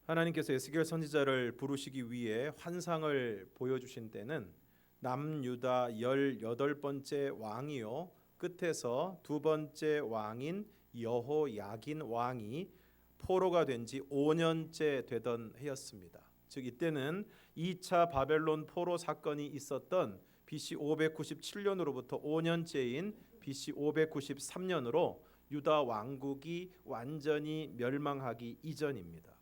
하나님께서 에스겔 선지자를 부르시기 위해 환상을 보여주신 때는 남유다 18번째 왕이요 끝에서 두 번째 왕인 여호야긴 왕이 포로가 된 지 5년째 되던 해였습니다. 즉 이때는 2차 바벨론 포로 사건이 있었던 BC 597년으로부터 5년째인 BC 593년으로 유다 왕국이 완전히 멸망하기 이전입니다.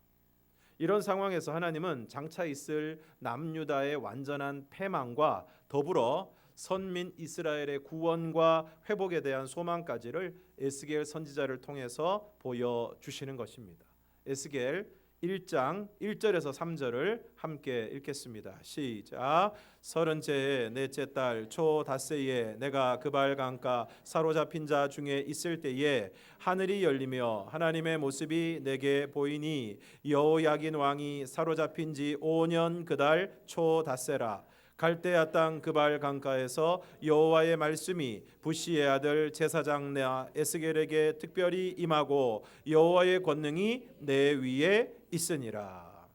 이런 상황에서 하나님은 장차 있을 남유다의 완전한 패망과 더불어 선민 이스라엘의 구원과 회복에 대한 소망까지를 에스겔 선지자를 통해서 보여주시는 것입니다. 에스겔 1장 1절에서 3절을 함께 읽겠습니다. 시작. 서른째 넷째 달 초 닷새에 내가 그발 강가 사로잡힌 자 중에 있을 때에 하늘이 열리며 하나님의 모습이 내게 보이니 여호야긴 왕이 사로잡힌 지 5년 그달 초 닷새라. 갈대아 땅 그발 강가에서 여호와의 말씀이 부시의 아들 제사장 에스겔에게 특별히 임하고 여호와의 권능이 내 위에 있으니라.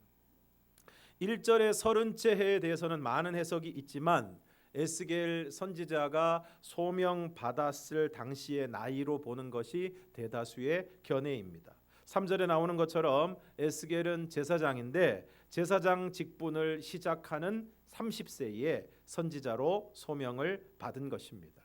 1절의 서른째 해에 대해서는 많은 해석이 있지만 에스겔 선지자가 소명 받았을 당시의 나이로 보는 것이 대다수의 견해입니다. 3절에 나오는 것처럼 에스겔은 제사장인데 제사장 직분을 시작하는 30세에 선지자로 소명을 받은 것입니다.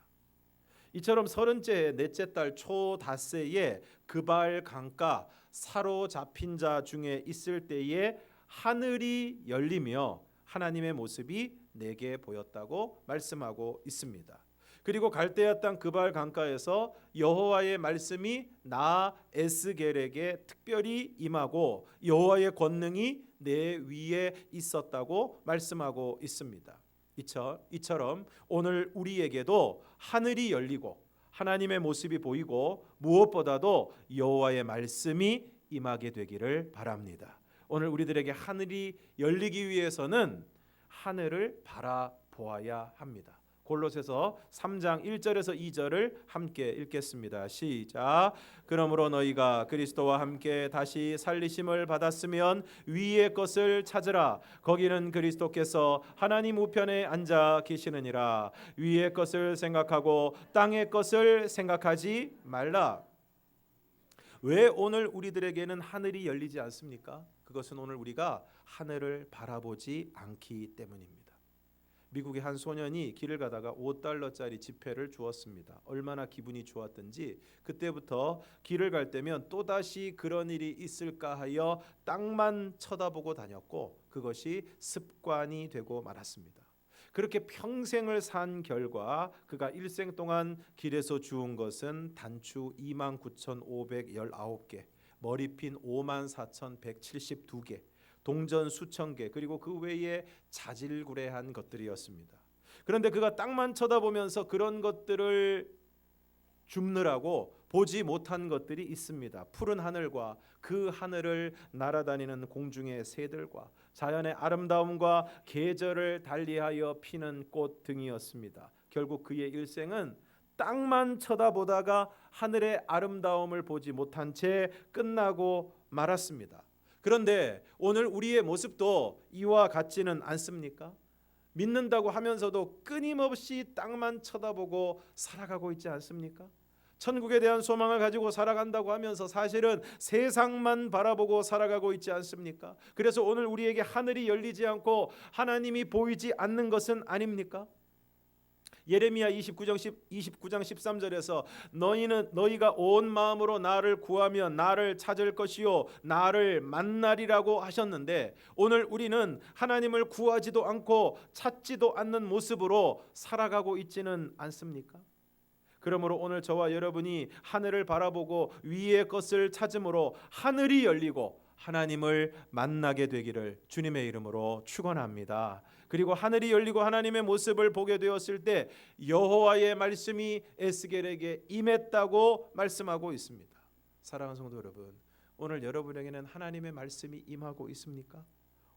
이처럼 서른째 넷째 달 초 닷새에 그발 강가 사로잡힌 자 중에 있을 때에 하늘이 열리며 하나님의 모습이 내게 보였다고 말씀하고 있습니다. 그리고 갈대아 땅 그발 강가에서 여호와의 말씀이 나 에스겔에게 특별히 임하고 여호와의 권능이 내 위에 있었다고 말씀하고 있습니다. 이처럼 오늘 우리에게도 하늘이 열리고 하나님의 모습이 보이고 무엇보다도 여호와의 말씀이 임하게 되기를 바랍니다. 오늘 우리들에게 하늘이 열리기 위해서는 하늘을 바라보아야 합니다. 골로새서 3장 1절에서 2절을 함께 읽겠습니다. 시작. 그러므로 너희가 그리스도와 함께 다시 살리심을 받았으면 위의 것을 찾으라. 거기는 그리스도께서 하나님 우편에 앉아 계시느니라. 위의 것을 생각하고 땅의 것을 생각하지 말라. 왜 오늘 우리들에게는 하늘이 열리지 않습니까? 그것은 오늘 우리가 하늘을 바라보지 않기 때문입니다. 미국의 한 소년이 길을 가다가 $5짜리 지폐를 주었습니다. 얼마나 기분이 좋았던지 그때부터 길을 갈 때면 또다시 그런 일이 있을까 하여 땅만 쳐다보고 다녔고 그것이 습관이 되고 말았습니다. 그렇게 평생을 산 결과 그가 일생 동안 길에서 주운 것은 단추 29,519개, 머리핀 54,172개, 동전 수천 개, 그리고 그 외에 자질구레한 것들이었습니다. 그런데 그가 땅만 쳐다보면서 그런 것들을 줍느라고 보지 못한 것들이 있습니다. 푸른 하늘과 그 하늘을 날아다니는 공중의 새들과 자연의 아름다움과 계절을 달리하여 피는 꽃 등이었습니다. 결국 그의 일생은 땅만 쳐다보다가 하늘의 아름다움을 보지 못한 채 끝나고 말았습니다. 그런데 오늘 우리의 모습도 이와 같지는 않습니까? 믿는다고 하면서도 끊임없이 땅만 쳐다보고 살아가고 있지 않습니까? 천국에 대한 소망을 가지고 살아간다고 하면서 사실은 세상만 바라보고 살아가고 있지 않습니까? 그래서 오늘 우리에게 하늘이 열리지 않고 하나님이 보이지 않는 것은 아닙니까? 예레미야 29장 13절에서 너희가 온 마음으로 나를 구하면 나를 찾을 것이요 나를 만나리라고 하셨는데 오늘 우리는 하나님을 구하지도 않고 찾지도 않는 모습으로 살아가고 있지는 않습니까? 그러므로 오늘 저와 여러분이 하늘을 바라보고 위의 것을 찾음으로 하늘이 열리고 하나님을 만나게 되기를 주님의 이름으로 축원합니다. 그리고 하늘이 열리고 하나님의 모습을 보게 되었을 때 여호와의 말씀이 에스겔에게 임했다고 말씀하고 있습니다. 사랑하는 성도 여러분, 오늘 여러분에게는 하나님의 말씀이 임하고 있습니까?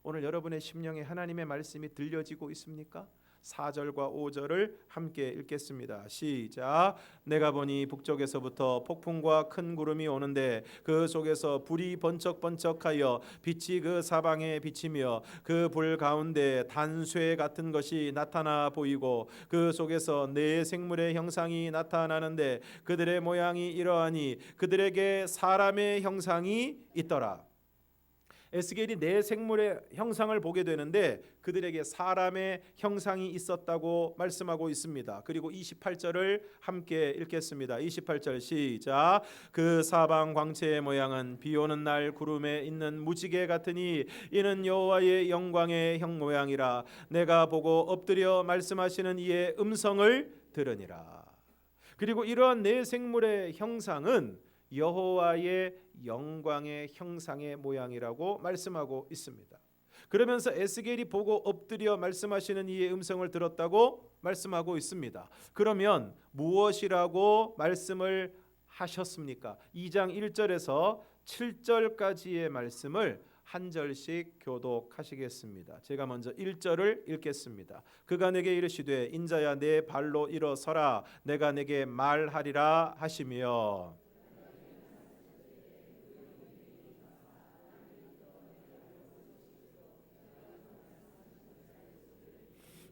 오늘 여러분의 심령에 하나님의 말씀이 들려지고 있습니까? 4절과 5절을 함께 읽겠습니다. 시작. 내가 보니 북쪽에서부터 폭풍과 큰 구름이 오는데 그 속에서 불이 번쩍번쩍하여 빛이 그 사방에 비치며 그 불 가운데 단쇠 같은 것이 나타나 보이고 그 속에서 네 생물의 형상이 나타나는데 그들의 모양이 이러하니 그들에게 사람의 형상이 있더라. 에스겔이 네 생물의 형상을 보게 되는데 그들에게 사람의 형상이 있었다고 말씀하고 있습니다. 그리고 28절을 함께 읽겠습니다. 28절 시작. 그 사방 광채의 모양은 비 오는 날 구름에 있는 무지개 같으니 이는 여호와의 영광의 형 모양이라. 내가 보고 엎드려 말씀하시는 이의 음성을 들으니라. 그리고 이러한 네 생물의 형상은 여호와의 영광의 형상의 모양이라고 말씀하고 있습니다. 그러면서 에스겔이 보고 엎드려 말씀하시는 이의 음성을 들었다고 말씀하고 있습니다. 그러면 무엇이라고 말씀을 하셨습니까? 2장 1절에서 7절까지의 말씀을 한 절씩 교독하시겠습니다. 제가 먼저 1절을 읽겠습니다. 그가 내게 이르시되 인자야 내 발로 일어서라 내가 내게 말하리라 하시며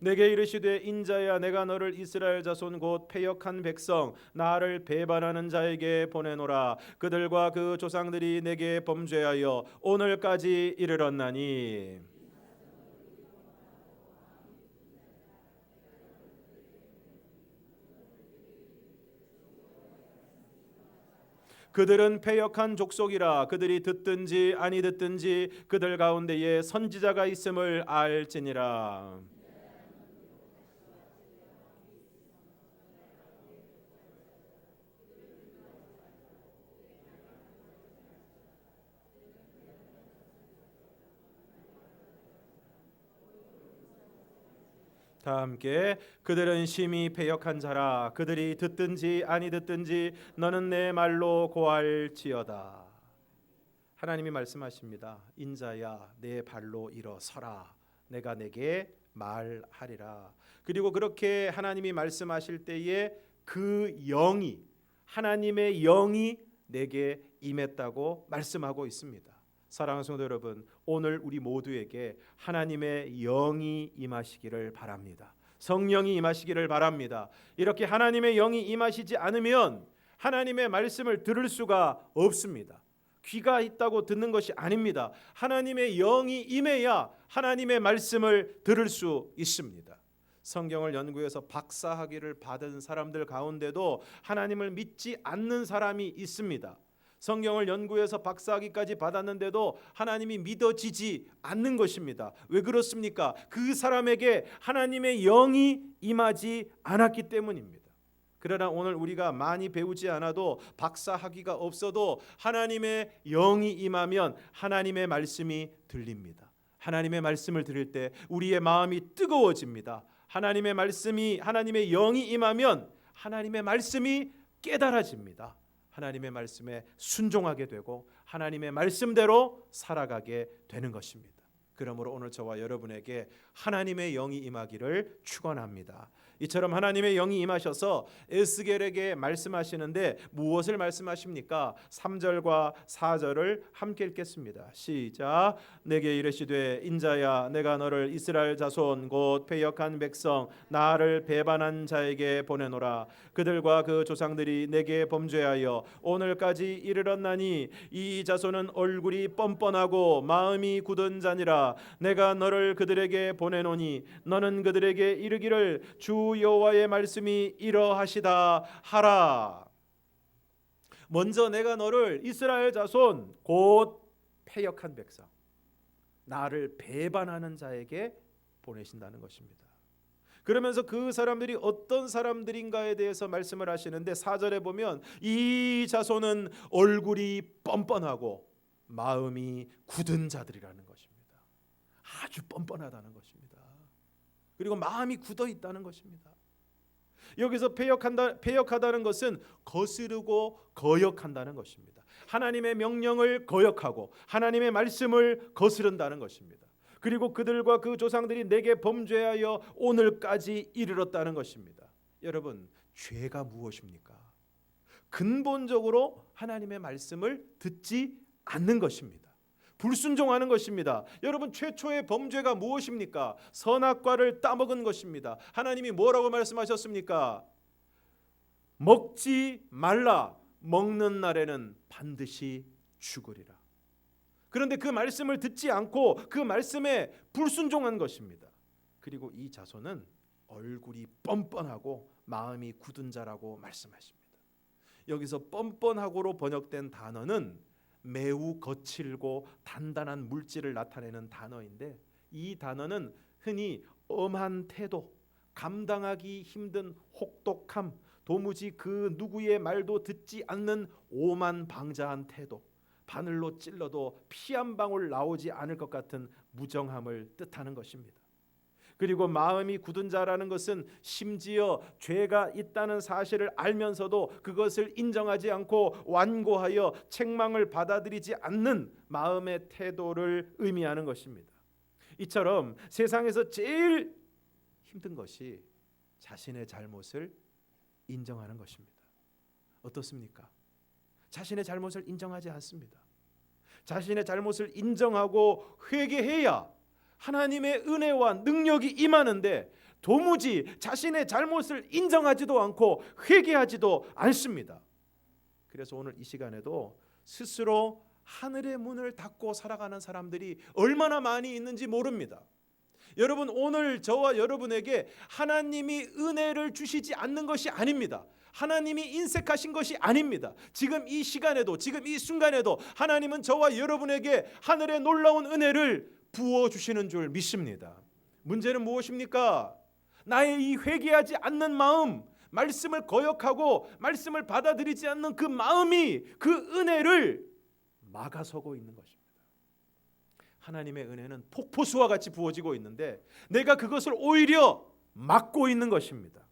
내게 이르시되 인자야 내가 너를 이스라엘 자손 곧 패역한 백성 나를 배반하는 자에게 보내노라. 그들과 그 조상들이 내게 범죄하여 오늘까지 이르렀나니 그들은 패역한 족속이라. 그들이 듣든지 아니 듣든지 그들 가운데에 선지자가 있음을 알지니라. 다 함께 그들은 심히 패역한 자라. 그들이 듣든지 아니 듣든지 너는 내 말로 고할지어다. 하나님이 말씀하십니다. 인자야 내 발로 일어서라 내가 내게 말하리라. 그리고 그렇게 하나님이 말씀하실 때에 그 영이 하나님의 영이 내게 임했다고 말씀하고 있습니다. 사랑하는 성도 여러분, 오늘 우리 모두에게 하나님의 영이 임하시기를 바랍니다. 성령이 임하시기를 바랍니다. 이렇게 하나님의 영이 임하시지 않으면 하나님의 말씀을 들을 수가 없습니다. 귀가 있다고 듣는 것이 아닙니다. 하나님의 영이 임해야 하나님의 말씀을 들을 수 있습니다. 성경을 연구해서 박사학위를 받은 사람들 가운데도 하나님을 믿지 않는 사람이 있습니다. 성경을 연구해서 박사학위까지 받았는데도 하나님이 믿어지지 않는 것입니다. 왜 그렇습니까? 그 사람에게 하나님의 영이 임하지 않았기 때문입니다. 그러나 오늘 우리가 많이 배우지 않아도 박사학위가 없어도 하나님의 영이 임하면 하나님의 말씀이 들립니다. 하나님의 말씀을 들을 때 우리의 마음이 뜨거워집니다. 하나님의 말씀이 하나님의 영이 임하면 하나님의 말씀이 깨달아집니다. 하나님의 말씀에 순종하게 되고 하나님의 말씀대로 살아가게 되는 것입니다. 그러므로 오늘 저와 여러분에게 하나님의 영이 임하기를 축원합니다. 이처럼 하나님의 영이 임하셔서 에스겔에게 말씀하시는데 무엇을 말씀하십니까? 3절과 4절을 함께 읽겠습니다. 시작. 내게 이르시되 인자야 내가 너를 이스라엘 자손 곧 패역한 백성 나를 배반한 자에게 보내노라. 그들과 그 조상들이 내게 범죄하여 오늘까지 이르렀나니 이 자손은 얼굴이 뻔뻔하고 마음이 굳은 자니라. 내가 너를 그들에게 보내노니 너는 그들에게 이르기를 주 여호와의 말씀이 이러하시다 하라. 먼저 내가 너를 이스라엘 자손 곧 패역한 백성 나를 배반하는 자에게 보내신다는 것입니다. 그러면서 그 사람들이 어떤 사람들인가에 대해서 말씀을 하시는데 4절에 보면 이 자손은 얼굴이 뻔뻔하고 마음이 굳은 자들이라는 것입니다. 아주 뻔뻔하다는 것입니다. 그리고 마음이 굳어 있다는 것입니다. 여기서 패역하다는 것은 거스르고 거역한다는 것입니다. 하나님의 명령을 거역하고 하나님의 말씀을 거스른다는 것입니다. 그리고 그들과 그 조상들이 내게 범죄하여 오늘까지 이르렀다는 것입니다. 여러분, 죄가 무엇입니까? 근본적으로 하나님의 말씀을 듣지 않는 것입니다. 불순종하는 것입니다. 여러분, 최초의 범죄가 무엇입니까? 선악과를 따먹은 것입니다. 하나님이 뭐라고 말씀하셨습니까? 먹지 말라. 먹는 날에는 반드시 죽으리라. 그런데 그 말씀을 듣지 않고 그 말씀에 불순종한 것입니다. 그리고 이 자손은 얼굴이 뻔뻔하고 마음이 굳은 자라고 말씀하십니다. 여기서 뻔뻔하고로 번역된 단어는 매우 거칠고 단단한 물질을 나타내는 단어인데, 이 단어는 흔히 엄한 태도, 감당하기 힘든 혹독함, 도무지 그 누구의 말도 듣지 않는 오만방자한 태도, 바늘로 찔러도 피 한 방울 나오지 않을 것 같은 무정함을 뜻하는 것입니다. 그리고 마음이 굳은 자라는 것은 심지어 죄가 있다는 사실을 알면서도 그것을 인정하지 않고 완고하여 책망을 받아들이지 않는 마음의 태도를 의미하는 것입니다. 이처럼 세상에서 제일 힘든 것이 자신의 잘못을 인정하는 것입니다. 어떻습니까? 자신의 잘못을 인정하지 않습니다. 자신의 잘못을 인정하고 회개해야 하나님의 은혜와 능력이 임하는데 도무지 자신의 잘못을 인정하지도 않고 회개하지도 않습니다. 그래서 오늘 이 시간에도 스스로 하늘의 문을 닫고 살아가는 사람들이 얼마나 많이 있는지 모릅니다. 여러분, 오늘 저와 여러분에게 하나님이 은혜를 주시지 않는 것이 아닙니다. 하나님이 인색하신 것이 아닙니다. 지금 이 시간에도, 지금 이 순간에도 하나님은 저와 여러분에게 하늘의 놀라운 은혜를 부어주시는 줄 믿습니다. 문제는 무엇입니까? 나의 이 회개하지 않는 마음, 말씀을 거역하고 말씀을 받아들이지 않는 그 마음이 그 은혜를 막아서고 있는 것입니다. 하나님의 은혜는 폭포수와 같이 부어지고 있는데 내가 그것을 오히려 막고 있는 것입니다.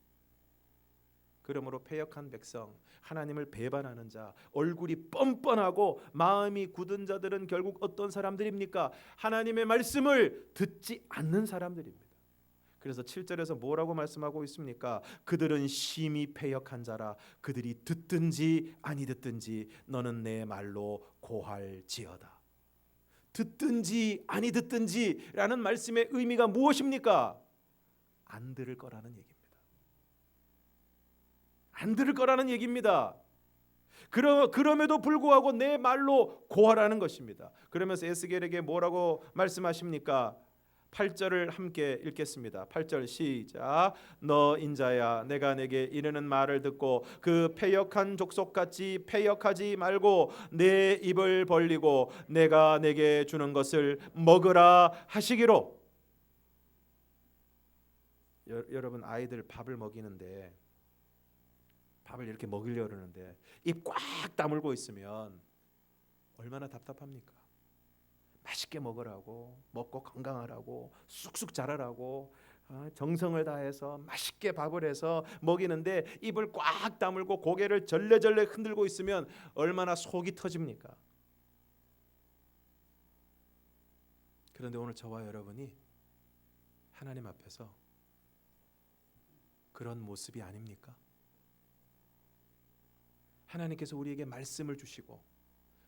그러므로 패역한 백성, 하나님을 배반하는 자, 얼굴이 뻔뻔하고 마음이 굳은 자들은 결국 어떤 사람들입니까? 하나님의 말씀을 듣지 않는 사람들입니다. 그래서 7절에서 뭐라고 말씀하고 있습니까? 그들은 심히 패역한 자라. 그들이 듣든지 아니 듣든지 너는 내 말로 고할지어다. 듣든지 아니 듣든지라는 말씀의 의미가 무엇입니까? 안 들을 거라는 얘기입니다. 안 들을 거라는 얘기입니다. 그럼에도 불구하고 내 말로 고하라는 것입니다. 그러면서 에스겔에게 뭐라고 말씀하십니까? 8절을 함께 읽겠습니다. 8절 시작. 너 인자야, 내가 내게 이르는 말을 듣고 그 패역한 족속같이 패역하지 말고 내 입을 벌리고 내가 내게 주는 것을 먹으라 하시기로. 여러분, 아이들 밥을 먹이는데, 밥을 이렇게 먹이려고 그러는데 입 꽉 다물고 있으면 얼마나 답답합니까? 맛있게 먹으라고, 먹고 건강하라고, 쑥쑥 자라라고 정성을 다해서 맛있게 밥을 해서 먹이는데 입을 꽉 다물고 고개를 절레절레 흔들고 있으면 얼마나 속이 터집니까? 그런데 오늘 저와 여러분이 하나님 앞에서 그런 모습이 아닙니까? 하나님께서 우리에게 말씀을 주시고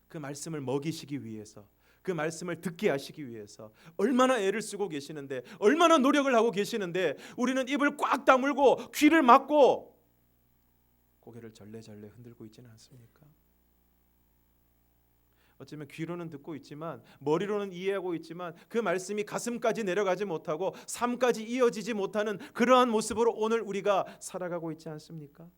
그 말씀을 먹이시기 위해서, 그 말씀을 듣게 하시기 위해서 얼마나 애를 쓰고 계시는데, 얼마나 노력을 하고 계시는데 우리는 입을 꽉 다물고 귀를 막고 고개를 절레절레 흔들고 있지는 않습니까? 어쩌면 귀로는 듣고 있지만 머리로는 이해하고 있지만 그 말씀이 가슴까지 내려가지 못하고 삶까지 이어지지 못하는 그러한 모습으로 오늘 우리가 살아가고 있지 않습니까?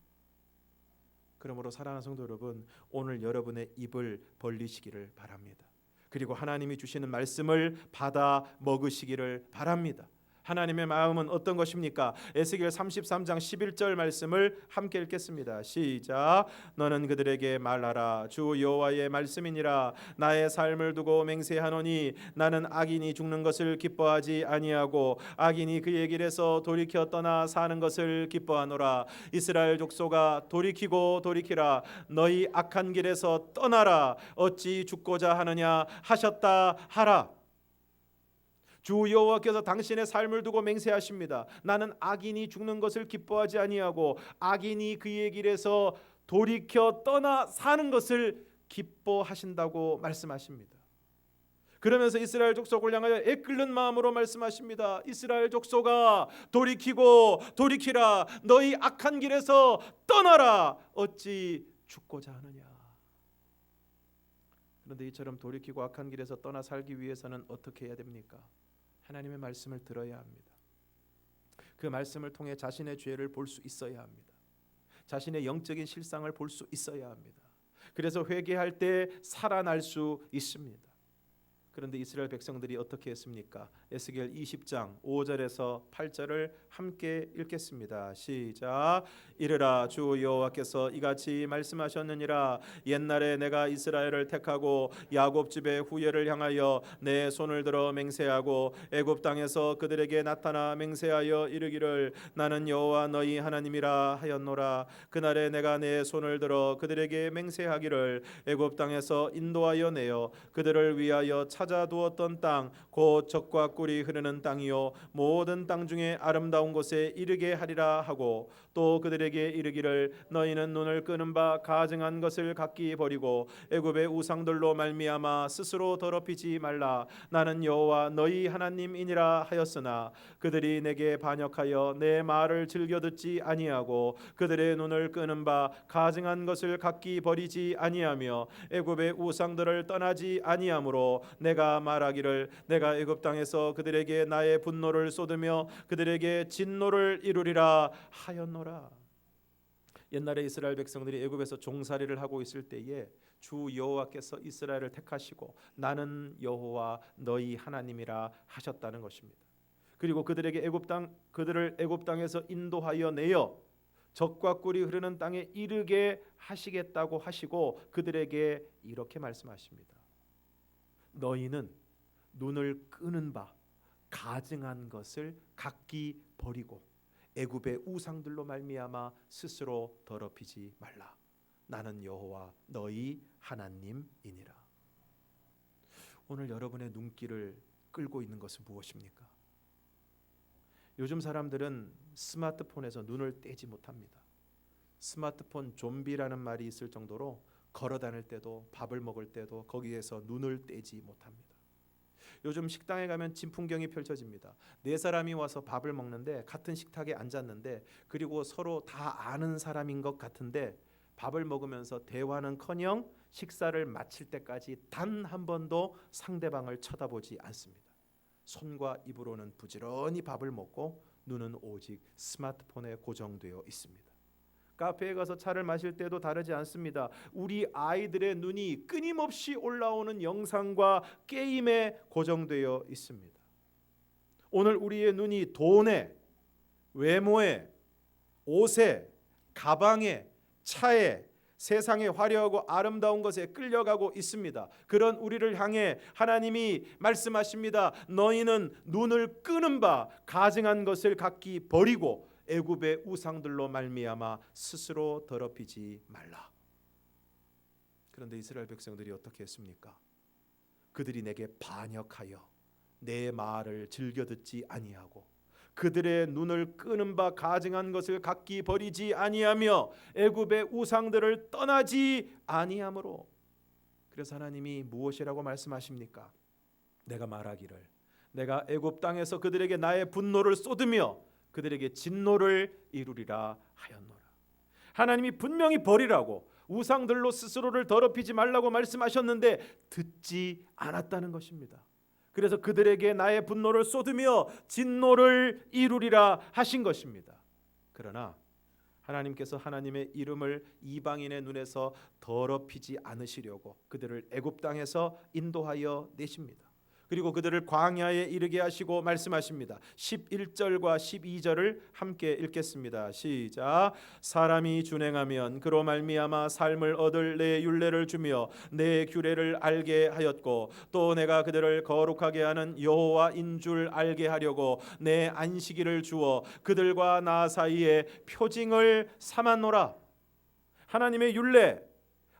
그러므로 사랑하는 성도 여러분, 오늘 여러분의 입을 벌리시기를 바랍니다. 그리고 하나님이 주시는 말씀을 받아 먹으시기를 바랍니다. 하나님의 마음은 어떤 것입니까? 에스겔 33장 11절 말씀을 함께 읽겠습니다. 시작. 너는 그들에게 말하라. 주 여호와의 말씀이니라. 나의 삶을 두고 맹세하노니 나는 악인이 죽는 것을 기뻐하지 아니하고 악인이 그의 길에서 돌이켜 떠나 사는 것을 기뻐하노라. 이스라엘 족속아, 돌이키고 돌이키라. 너희 악한 길에서 떠나라. 어찌 죽고자 하느냐 하셨다 하라. 주 여호와께서 당신의 삶을 두고 맹세하십니다. 나는 악인이 죽는 것을 기뻐하지 아니하고 악인이 그의 길에서 돌이켜 떠나 사는 것을 기뻐하신다고 말씀하십니다. 그러면서 이스라엘 족속을 향하여 애끓는 마음으로 말씀하십니다. 이스라엘 족속아, 돌이키라. 너희 악한 길에서 떠나라. 어찌 죽고자 하느냐. 그런데 이처럼 돌이키고 악한 길에서 떠나 살기 위해서는 어떻게 해야 됩니까? 하나님의 말씀을 들어야 합니다. 그 말씀을 통해 자신의 죄를 볼 수 있어야 합니다. 자신의 영적인 실상을 볼 수 있어야 합니다. 그래서 회개할 때 살아날 수 있습니다. 그런데 이스라엘 백성들이 어떻게 했습니까? 에스겔 20장 5절에서 8절을 함께 읽겠습니다. 시작. 이르라, 주 여호와께서 이같이 말씀하셨느니라. 옛날에 내가 이스라엘을 택하고 야곱 집의 후예를 향하여 내 손을 들어 맹세하고 애굽 땅에서 그들에게 나타나 맹세하여 이르기를 나는 여호와 너희 하나님이라 하였노라. 그날에 내가 내 손을 들어 그들에게 맹세하기를 애굽 땅에서 인도하여 내어 그들을 위하여 찾아두었던 땅 곧 젖과 꿀이 흐르는 땅이요 모든 땅 중에 아름다운 곳에 이르게 하리라 하고 또 그들에게 이르기를 너희는 눈을 끄는 바 가증한 것을 각기 버리고 애굽의 우상들로 말미암아 스스로 더럽히지 말라. 나는 여호와 너희 하나님이니라 하였으나 그들이 내게 반역하여 내 말을 즐겨 듣지 아니하고 그들의 눈을 끄는 바 가증한 것을 각기 버리지 아니하며 애굽의 우상들을 떠나지 아니하므로 내가 말하기를 내가 애굽 땅에서 그들에게 나의 분노를 쏟으며 그들에게 진노를 이루리라 하였노라. 옛날에 이스라엘 백성들이 애굽에서 종살이를 하고 있을 때에 주 여호와께서 이스라엘을 택하시고 나는 여호와 너희 하나님이라 하셨다는 것입니다. 그리고 그들에게 그들을 애굽 땅에서 인도하여 내어 젖과 꿀이 흐르는 땅에 이르게 하시겠다고 하시고 그들에게 이렇게 말씀하십니다. 너희는 눈을 끄는 바 가증한 것을 각기 버리고 애굽의 우상들로 말미암아 스스로 더럽히지 말라. 나는 여호와 너희 하나님이니라. 오늘 여러분의 눈길을 끌고 있는 것은 무엇입니까? 요즘 사람들은 스마트폰에서 눈을 떼지 못합니다. 스마트폰 좀비라는 말이 있을 정도로 걸어 다닐 때도 밥을 먹을 때도 거기에서 눈을 떼지 못합니다. 요즘 식당에 가면 진풍경이 펼쳐집니다. 네 사람이 와서 밥을 먹는데 같은 식탁에 앉았는데 그리고 서로 다 아는 사람인 것 같은데 밥을 먹으면서 대화는커녕 식사를 마칠 때까지 단 한 번도 상대방을 쳐다보지 않습니다. 손과 입으로는 부지런히 밥을 먹고 눈은 오직 스마트폰에 고정되어 있습니다. 카페에 가서 차를 마실 때도 다르지 않습니다. 우리 아이들의 눈이 끊임없이 올라오는 영상과 게임에 고정되어 있습니다. 오늘 우리의 눈이 돈에, 외모에, 옷에, 가방에, 차에, 세상의 화려하고 아름다운 것에 끌려가고 있습니다. 그런 우리를 향해 하나님이 말씀하십니다. 너희는 눈을 끄는 바 가증한 것을 각기 버리고 애굽의 우상들로 말미암아 스스로 더럽히지 말라. 그런데 이스라엘 백성들이 어떻게 했습니까? 그들이 내게 반역하여 내 말을 즐겨 듣지 아니하고 그들의 눈을 끄는 바 가증한 것을 각기 버리지 아니하며 애굽의 우상들을 떠나지 아니하므로. 그래서 하나님이 무엇이라고 말씀하십니까? 내가 말하기를 내가 애굽 땅에서 그들에게 나의 분노를 쏟으며 그들에게 진노를 이루리라 하였노라. 하나님이 분명히 버리라고 우상들로 스스로를 더럽히지 말라고 말씀하셨는데 듣지 않았다는 것입니다. 그래서 그들에게 나의 분노를 쏟으며 진노를 이루리라 하신 것입니다. 그러나 하나님께서 하나님의 이름을 이방인의 눈에서 더럽히지 않으시려고 그들을 애굽 땅에서 인도하여 내십니다. 그리고 그들을 광야에 이르게 하시고 말씀하십니다. 11절과 12절을 함께 읽겠습니다. 시작. 사람이 준행하면 그로 말미암아 삶을 얻을 내 율례를 주며 내 규례를 알게 하였고 또 내가 그들을 거룩하게 하는 여호와인 줄 알게 하려고 내 안식일을 주어 그들과 나 사이에 표징을 삼았노라. 하나님의 율례,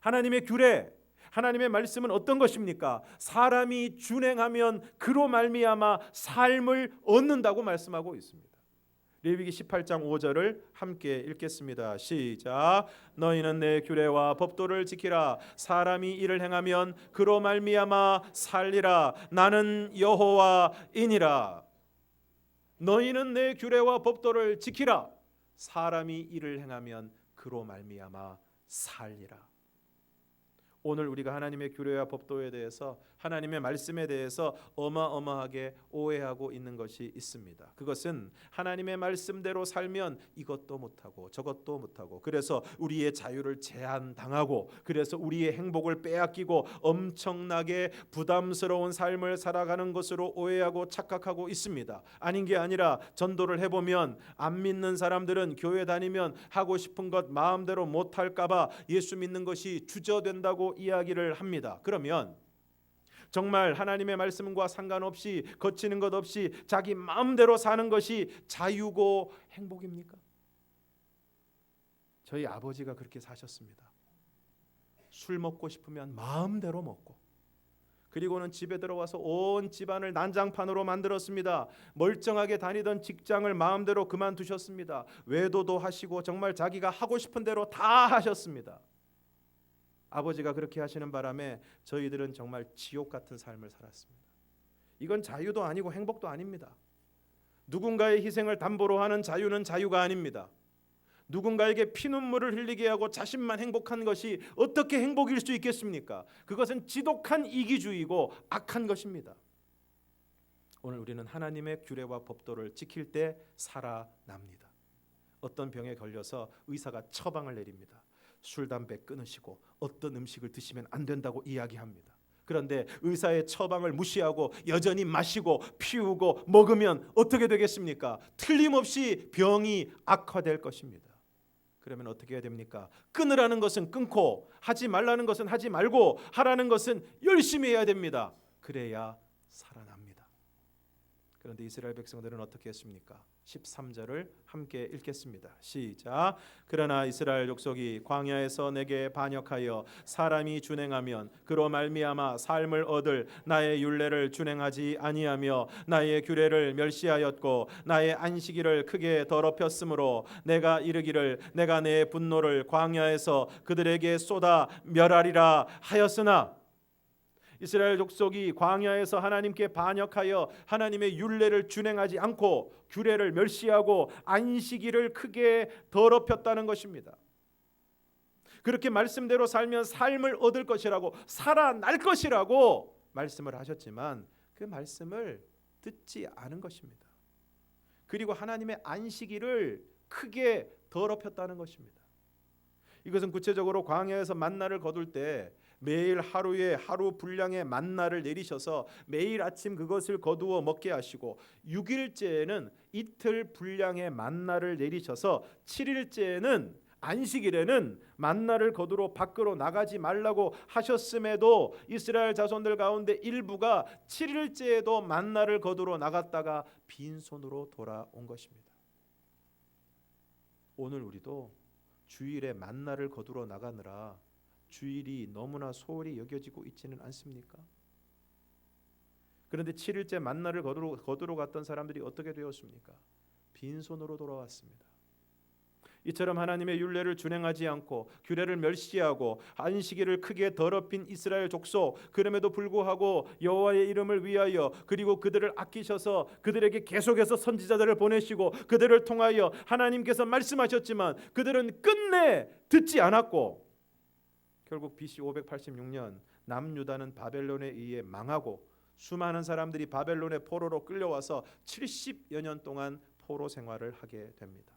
하나님의 규례, 하나님의 말씀은 어떤 것입니까? 사람이 준행하면 그로 말미암아 삶을 얻는다고 말씀하고 있습니다. 레위기 18장 5절을 함께 읽겠습니다. 시작. 너희는 내 규례와 법도를 지키라. 사람이 이를 행하면 그로 말미암아 살리라. 나는 여호와이니라. 너희는 내 규례와 법도를 지키라. 사람이 이를 행하면 그로 말미암아 살리라. 오늘 우리가 하나님의 규례와 법도에 대해서, 하나님의 말씀에 대해서 어마어마하게 오해하고 있는 것이 있습니다. 그것은 하나님의 말씀대로 살면 이것도 못하고 저것도 못하고, 그래서 우리의 자유를 제한당하고, 그래서 우리의 행복을 빼앗기고 엄청나게 부담스러운 삶을 살아가는 것으로 오해하고 착각하고 있습니다. 아닌 게 아니라 전도를 해보면 안 믿는 사람들은 교회 다니면 하고 싶은 것 마음대로 못할까 봐 예수 믿는 것이 주저된다고 이야기를 합니다. 그러면 정말 하나님의 말씀과 상관없이, 거치는 것 없이 자기 마음대로 사는 것이 자유고 행복입니까? 저희 아버지가 그렇게 사셨습니다. 술 먹고 싶으면 마음대로 먹고, 그리고는 집에 들어와서 온 집안을 난장판으로 만들었습니다. 멀쩡하게 다니던 직장을 마음대로 그만두셨습니다. 외도도 하시고 정말 자기가 하고 싶은 대로 다 하셨습니다. 아버지가 그렇게 하시는 바람에 저희들은 정말 지옥 같은 삶을 살았습니다. 이건 자유도 아니고 행복도 아닙니다. 누군가의 희생을 담보로 하는 자유는 자유가 아닙니다. 누군가에게 피눈물을 흘리게 하고 자신만 행복한 것이 어떻게 행복일 수 있겠습니까? 그것은 지독한 이기주의고 악한 것입니다. 오늘 우리는 하나님의 규례와 법도를 지킬 때 살아납니다. 어떤 병에 걸려서 의사가 처방을 내립니다. 술, 담배 끊으시고 어떤 음식을 드시면 안 된다고 이야기합니다. 그런데 의사의 처방을 무시하고 여전히 마시고 피우고 먹으면 어떻게 되겠습니까? 틀림없이 병이 악화될 것입니다. 그러면 어떻게 해야 됩니까? 끊으라는 것은 끊고, 하지 말라는 것은 하지 말고, 하라는 것은 열심히 해야 됩니다. 그래야 살아납니다. 그런데 이스라엘 백성들은 어떻게 했습니까? 13절을 함께 읽겠습니다. 시작. 그러나 이스라엘 족속이 광야에서 내게 반역하여 사람이 준행하면 그로 말미암아 삶을 얻을 나의 율례를 준행하지 아니하며 나의 규례를 멸시하였고 나의 안식일을 크게 더럽혔으므로 내가 이르기를 내가 내 분노를 광야에서 그들에게 쏟아 멸하리라 하였으나, 이스라엘 족속이 광야에서 하나님께 반역하여 하나님의 율례를 준행하지 않고 규례를 멸시하고 안식일을 크게 더럽혔다는 것입니다. 그렇게 말씀대로 살면 삶을 얻을 것이라고, 살아날 것이라고 말씀을 하셨지만 그 말씀을 듣지 않은 것입니다. 그리고 하나님의 안식일을 크게 더럽혔다는 것입니다. 이것은 구체적으로 광야에서 만나를 거둘 때 매일 하루에 하루 분량의 만나를 내리셔서 매일 아침 그것을 거두어 먹게 하시고, 6일째에는 이틀 분량의 만나를 내리셔서 7일째에는 안식일에는 만나를 거두러 밖으로 나가지 말라고 하셨음에도 이스라엘 자손들 가운데 일부가 7일째에도 만나를 거두러 나갔다가 빈손으로 돌아온 것입니다. 오늘 우리도 주일에 만나를 거두러 나가느라 주일이 너무나 소홀히 여겨지고 있지는 않습니까? 그런데 7일째 만나를 거두러 갔던 사람들이 어떻게 되었습니까? 빈손으로 돌아왔습니다. 이처럼 하나님의 율례를 준행하지 않고 규례를 멸시하고 안식일을 크게 더럽힌 이스라엘 족속, 그럼에도 불구하고 여호와의 이름을 위하여, 그리고 그들을 아끼셔서 그들에게 계속해서 선지자들을 보내시고 그들을 통하여 하나님께서 말씀하셨지만 그들은 끝내 듣지 않았고, 결국 BC 586년 남유다는 바벨론에 의해 망하고 수많은 사람들이 바벨론의 포로로 끌려와서 70여 년 동안 포로 생활을 하게 됩니다.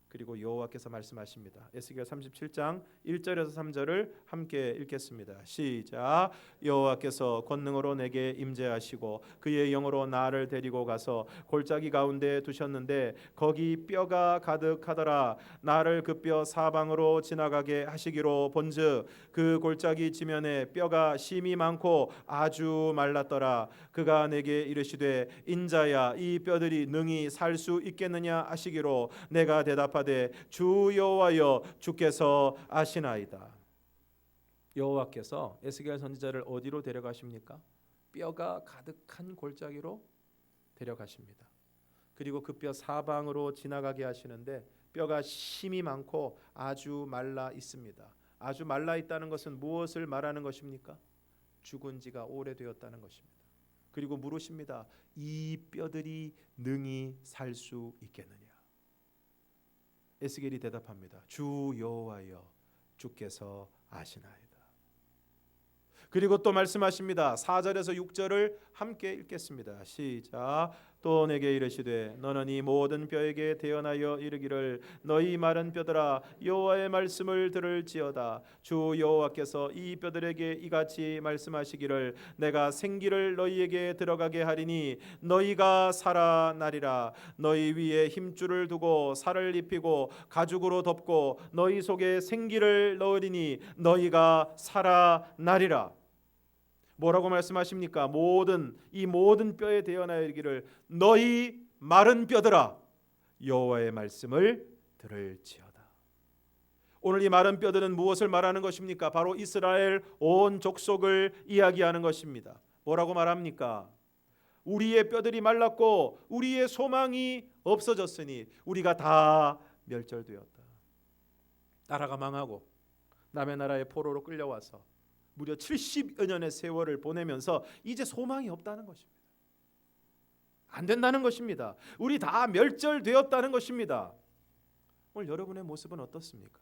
그리고 여호와께서 말씀하십니다. 에스겔 37장 1절에서 3절을 함께 읽겠습니다. 시작. 여호와께서 권능으로 내게 임재하시고 그의 영으로 나를 데리고 가서 골짜기 가운데 두셨는데 거기 뼈가 가득하더라. 나를 그 뼈 사방으로 지나가게 하시기로 본즉 그 골짜기 지면에 뼈가 심이 많고 아주 말랐더라. 그가 내게 이르시되 인자야 이 뼈들이 능히 살 수 있겠느냐 하시기로 내가 대답하되 주 여호와여 주께서 아시나이다. 여호와께서 에스겔 선지자를 어디로 데려가십니까? 뼈가 가득한 골짜기로 데려가십니다. 그리고 그 뼈 사방으로 지나가게 하시는데 뼈가 심이 많고 아주 말라 있습니다. 아주 말라 있다는 것은 무엇을 말하는 것입니까? 죽은 지가 오래되었다는 것입니다. 그리고 물으십니다. 이 뼈들이 능히 살 수 있겠느냐? 에스겔이 대답합니다. 주 여호와여, 주께서 아시나이다. 그리고 또 말씀하십니다. 4절에서 6절을 함께 읽겠습니다. 시작. 또 내게 이르시되 너는 이 모든 뼈에게 대언하여 이르기를 너희 마른 뼈들아 여호와의 말씀을 들을지어다. 주 여호와께서 이 뼈들에게 이같이 말씀하시기를 내가 생기를 너희에게 들어가게 하리니 너희가 살아나리라. 너희 위에 힘줄을 두고 살을 입히고 가죽으로 덮고 너희 속에 생기를 넣으리니 너희가 살아나리라. 뭐라고 말씀하십니까? 이 모든 뼈에 대언하여 이르기를 너희 마른 뼈들아 여호와의 말씀을 들을지어다. 오늘 이 마른 뼈들은 무엇을 말하는 것입니까? 바로 이스라엘 온 족속을 이야기하는 것입니다. 뭐라고 말합니까? 우리의 뼈들이 말랐고 우리의 소망이 없어졌으니 우리가 다 멸절되었다. 나라가 망하고 남의 나라의 포로로 끌려와서 무려 70여 년의 세월을 보내면서 이제 소망이 없다는 것입니다. 안 된다는 것입니다. 우리 다 멸절되었다는 것입니다. 오늘 여러분의 모습은 어떻습니까?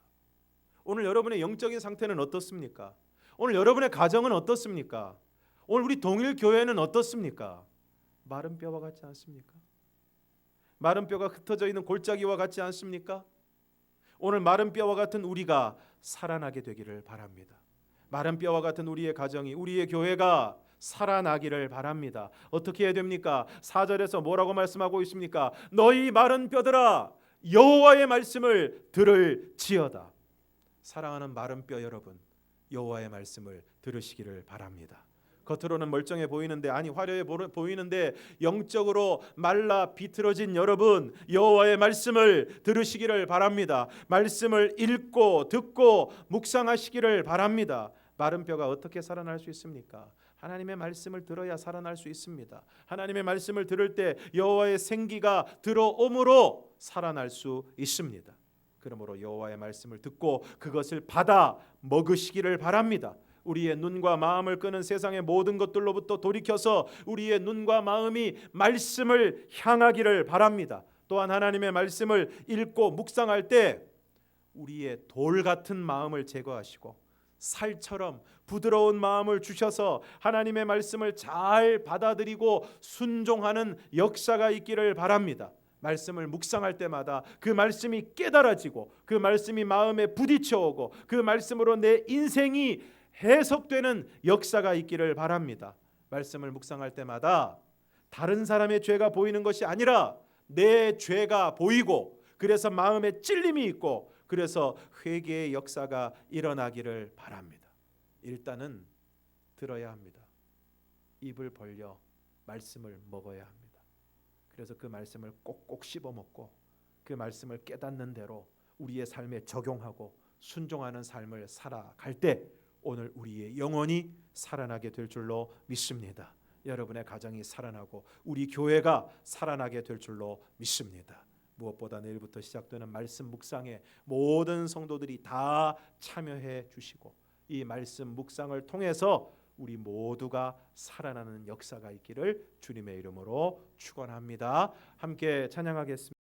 오늘 여러분의 영적인 상태는 어떻습니까? 오늘 여러분의 가정은 어떻습니까? 오늘 우리 동일교회는 어떻습니까? 마른 뼈와 같지 않습니까? 마른 뼈가 흩어져 있는 골짜기와 같지 않습니까? 오늘 마른 뼈와 같은 우리가 살아나게 되기를 바랍니다. 마른 뼈와 같은 우리의 가정이, 우리의 교회가 살아나기를 바랍니다. 어떻게 해야 됩니까? 4절에서 뭐라고 말씀하고 있습니까? 너희 마른 뼈들아 여호와의 말씀을 들을지어다. 사랑하는 마른 뼈 여러분, 여호와의 말씀을 들으시기를 바랍니다. 겉으로는 멀쩡해 보이는데, 아니 화려해 보이는데 영적으로 말라 비틀어진 여러분, 여호와의 말씀을 들으시기를 바랍니다. 말씀을 읽고 듣고 묵상하시기를 바랍니다. 마른 뼈가 어떻게 살아날 수 있습니까? 하나님의 말씀을 들어야 살아날 수 있습니다. 하나님의 말씀을 들을 때 여호와의 생기가 들어옴으로 살아날 수 있습니다. 그러므로 여호와의 말씀을 듣고 그것을 받아 먹으시기를 바랍니다. 우리의 눈과 마음을 끄는 세상의 모든 것들로부터 돌이켜서 우리의 눈과 마음이 말씀을 향하기를 바랍니다. 또한 하나님의 말씀을 읽고 묵상할 때 우리의 돌 같은 마음을 제거하시고 살처럼 부드러운 마음을 주셔서 하나님의 말씀을 잘 받아들이고 순종하는 역사가 있기를 바랍니다. 말씀을 묵상할 때마다 그 말씀이 깨달아지고 그 말씀이 마음에 부딪혀오고 그 말씀으로 내 인생이 해석되는 역사가 있기를 바랍니다. 말씀을 묵상할 때마다 다른 사람의 죄가 보이는 것이 아니라 내 죄가 보이고 그래서 마음에 찔림이 있고 그래서 회개의 역사가 일어나기를 바랍니다. 일단은 들어야 합니다. 입을 벌려 말씀을 먹어야 합니다. 그래서 그 말씀을 꼭꼭 씹어 먹고 그 말씀을 깨닫는 대로 우리의 삶에 적용하고 순종하는 삶을 살아갈 때 오늘 우리의 영혼이 살아나게 될 줄로 믿습니다. 여러분의 가정이 살아나고 우리 교회가 살아나게 될 줄로 믿습니다. 무엇보다 내일부터 시작되는 말씀 묵상에 모든 성도들이 다 참여해 주시고 이 말씀 묵상을 통해서 우리 모두가 살아나는 역사가 있기를 주님의 이름으로 축원합니다. 함께 찬양하겠습니다.